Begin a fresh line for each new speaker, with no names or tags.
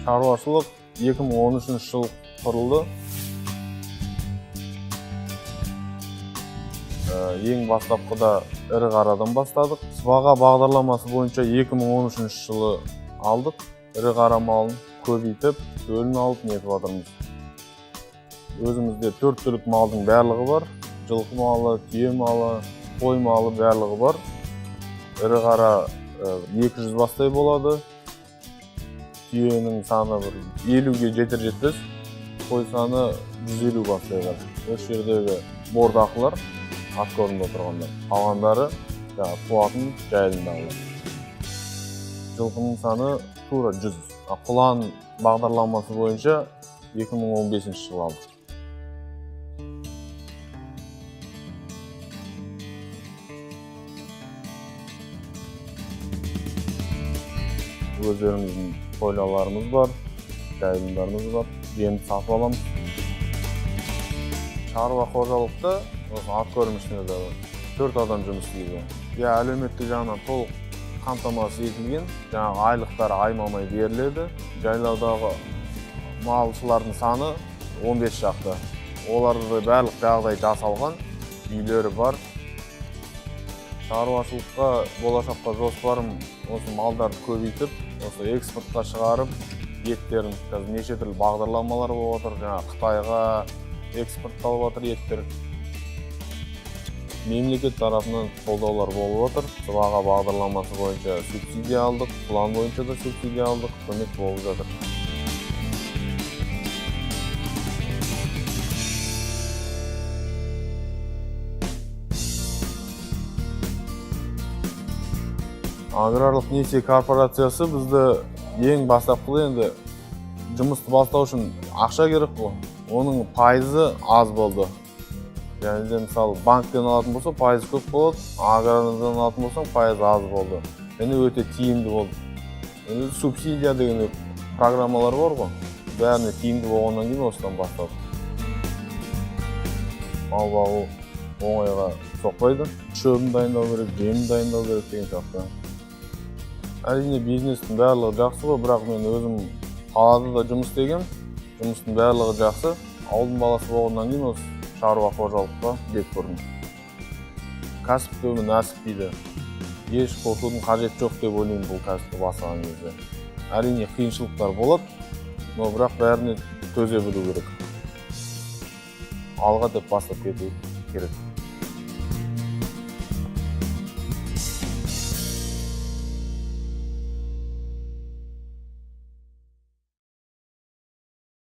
Шаруашылық 2013 жыл құрылды. Ең бастапқыда ірі қарадан бастадық. Сыбаға бағдарламасы бойынша 2013 жылы алдық. Ірі қара малын көбейтіп, өлін алып нетіп жатырмыз. Өзімізде 4 түрлік малдың барлығы бар. Жылқы малы, түйе малы, қой малы барлығы бар. Ірі қара 200 бастай болады. Түйенің саны 50-ге жетер-жетпес. Қой саны 150 бастай бар. Осы жердегі бордақылар ат көрініп отырғандар. Қалғандары туатын жайылымдағылар. Жылқының саны тура 100. Құлан бағдарламасы бойынша 2015 жылы алдық. Өздеріміздің тойлаларымыз бар, жайылымдарымыз бар. Жемді сатып аламыз. Шаруа қожалықта ат көрінішінде де 4 адам жұмыс істейді. Әлеуметтік жағынан толық қамтамасыз етілген. Айлықтары аймамай беріледі. Жайлаудағы малшылардың саны 15 шақты. Оларды барлық жағдай жасалған, үйлері бар. Шаруашылыққа болашаққа жоспарым осы малдарды көбейтіп, осы экспортқа шығарып, еттерін неше түрлі бағдарламалар болып отыр. Қытайға экспортталып отыр еттер. Мемлекет тарапынан қолдаулар болып отыр. Сыбаға бағдарламасы бойынша субсидия алдық, план бойынша да субсидия алдық, көмек болып жатыр. Аграрлық несие корпорациясы бізді ең бастапқыда енді жұмысты бастау үшін ақша керек қой. Оның пайызы аз болды. Және де мысалы банктен алатын болса пайыз көп болады, агрардан алатын болсаң пайыз аз болды. Және өте тиімді болды. Енді субсидия деген программалар бар ғой. Бәріне тиімді болғаннан кейін осыдан бастады. Мал бағу оңайға соқпайды. Шөбін дайындау керек, жемін дайындау керек деген сияқты. Әрине бизнестің барлығы жақсы ғой, бірақ мен өзім қалада да жұмыс істегем. Жұмыстың барлығы жақсы. Ауылдың баласы болғаннан кейін осы шаруа қожалыққа бет бұрдым. Кәсіпті нәсіп дейді. Еш қорқудың қажеті жоқ деп ойлаймын бұл кәсіпті бастаған кезде. Әрине қиыншылықтар болады, но бірақ бәріне төзе білу керек. Алға деп бастап кету керек.